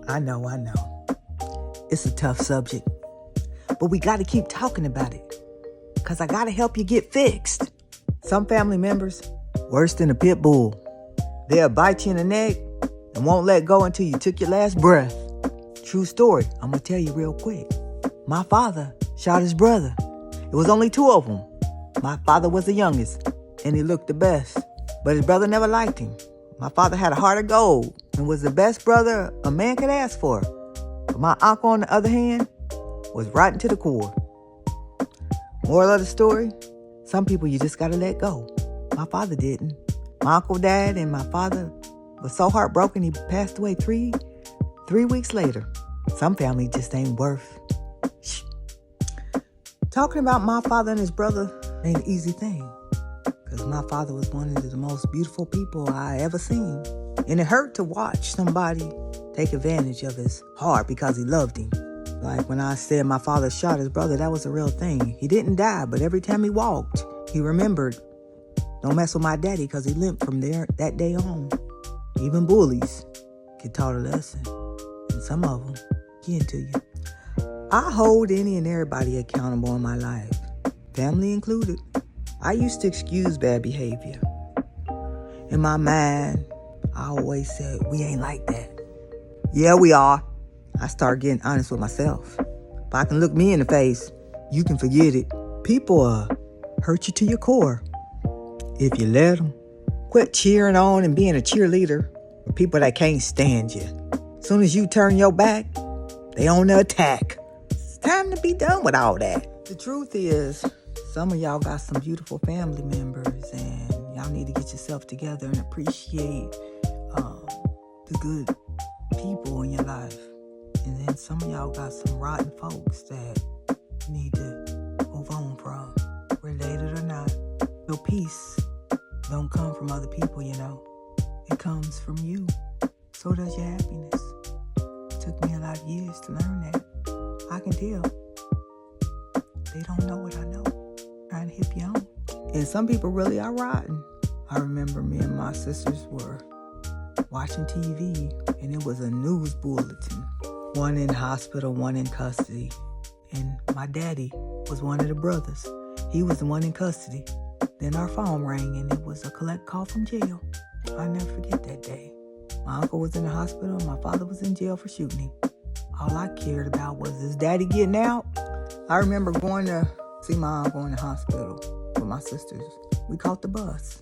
I know. It's a tough subject. But we got to keep talking about it. Because I got to help you get fixed. Some family members, worse than a pit bull. They'll bite you in the neck and won't let go until you took your last breath. True story. I'm going to tell you real quick. My father shot his brother. It was only two of them. My father was the youngest, and he looked the best. But his brother never liked him. My father had a heart of gold and was the best brother a man could ask for. But my uncle, on the other hand, was rotten to the core. Moral of the story, some people you just gotta let go. My father didn't. My uncle died and my father was so heartbroken he passed away three weeks later. Some family just ain't worth. Shh. Talking about my father and his brother ain't an easy thing. Because my father was one of the most beautiful people I ever seen. And it hurt to watch somebody take advantage of his heart because he loved him. Like when I said my father shot his brother, that was a real thing. He didn't die, but every time he walked, he remembered, don't mess with my daddy because he limped from there that day on. Even bullies get taught a lesson. And some of them get to you. I hold any and everybody accountable in my life, family included. I used to excuse bad behavior. In my mind, I always said, we ain't like that. Yeah, we are. I started getting honest with myself. If I can look me in the face, you can forget it. People hurt you to your core if you let them. Quit cheering on and being a cheerleader for people that can't stand you. As soon as you turn your back, they on the attack. It's time to be done with all that. The truth is, some of y'all got some beautiful family members and y'all need to get yourself together and appreciate the good people in your life. And then some of y'all got some rotten folks that you need to move on from, related or not. Your peace don't come from other people, you know. It comes from you. So does your happiness. It took me a lot of years to learn that. I can tell. They don't know what I know. Trying to hip you on. And some people really are rotten. I remember me and my sisters were watching TV, and it was a news bulletin. One in hospital, one in custody. And my daddy was one of the brothers. He was the one in custody. Then our phone rang, and it was a collect call from jail. I'll never forget that day. My uncle was in the hospital, and my father was in jail for shooting him. All I cared about was his daddy getting out. I remember going to see my uncle in the hospital with my sisters. We caught the bus.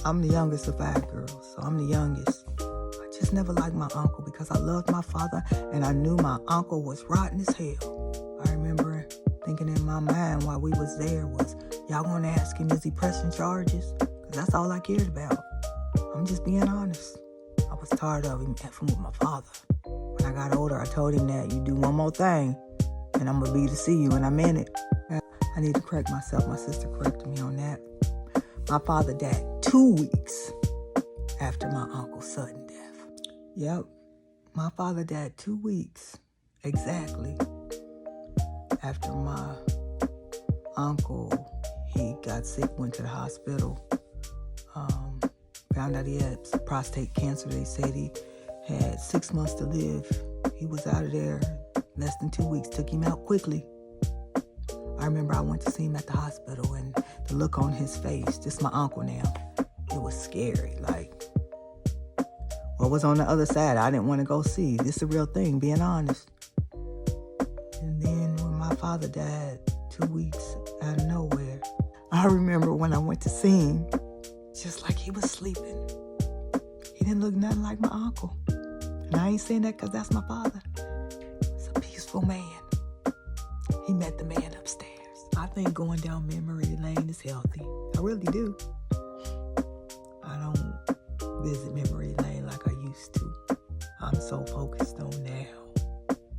I'm the youngest of 5 girls, so I'm the youngest. I just never liked my uncle because I loved my father and I knew my uncle was rotten as hell. I remember thinking in my mind while we was there was, y'all gonna ask him, is he pressing charges? Because that's all I cared about. I'm just being honest. I was tired of him effing with my father. When I got older, I told him that you do one more thing and I'm gonna be to see you, and I meant it. I need to correct myself. My sister corrected me on that. My father died 2 weeks after my uncle's sudden death. Yep, my father died 2 weeks exactly after my uncle, he got sick, went to the hospital, found out he had prostate cancer. They said he had 6 months to live. He was out of there less than 2 weeks, took him out quickly. I remember I went to see him at the hospital, and the look on his face, this is my uncle now, it was scary. Like, what was on the other side, I didn't want to go see. This is a real thing, being honest. And then when my father died 2 weeks out of nowhere, I remember when I went to see him, just like he was sleeping. He didn't look nothing like my uncle. And I ain't saying that because that's my father. He's a peaceful man. He met the man upstairs. I think going down memory lane is healthy. I really do. I don't visit memory lane like I used to. I'm so focused on now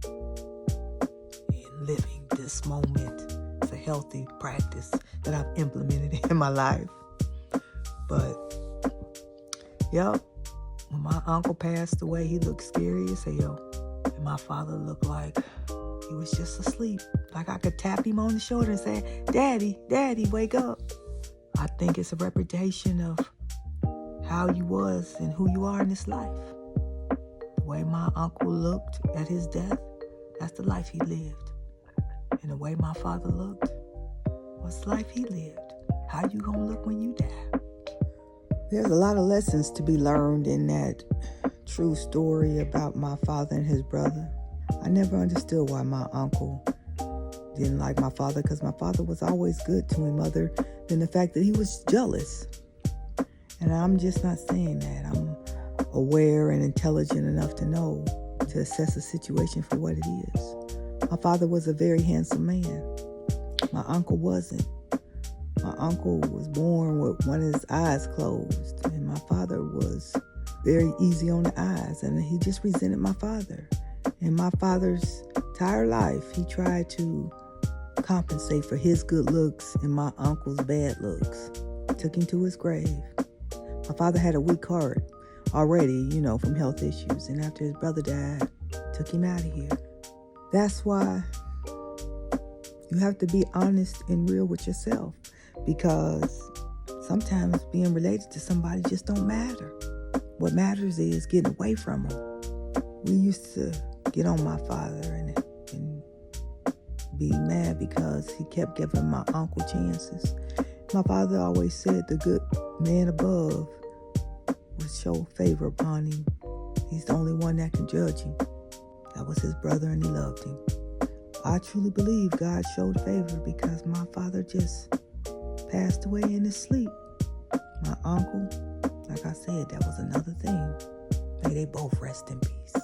and living this moment. It's a healthy practice that I've implemented in my life. But, yep, when my uncle passed away, he looked scary as hell. And my father looked like he was just asleep. Like I could tap him on the shoulder and say, Daddy, wake up. I think it's a reputation of how you was and who you are in this life. way my uncle looked at his death, that's the life he lived. And the way my father looked was the life he lived. How you gonna look when you die? There's a lot of lessons to be learned in that true story about my father and his brother. I never understood why my uncle didn't like my father, because my father was always good to him, other than the fact that he was jealous. And I'm just not saying that. I'm aware and intelligent enough to know, to assess a situation for what it is. My father was a very handsome man. My uncle wasn't. My uncle was born with one of his eyes closed, and my father was very easy on the eyes, and he just resented my father. In my father's entire life, he tried to compensate for his good looks and my uncle's bad looks. Took him to his grave. My father had a weak heart already, from health issues, and after his brother died, took him out of here. That's why you have to be honest and real with yourself, because sometimes being related to somebody just don't matter. What matters is getting away from them. We used to get on my father and be mad because he kept giving my uncle chances. My father always said the good man above would show favor upon him. He's the only one that can judge him. That was his brother, and he loved him. I truly believe God showed favor because my father just passed away in his sleep. My uncle, like I said, that was another thing. May they both rest in peace.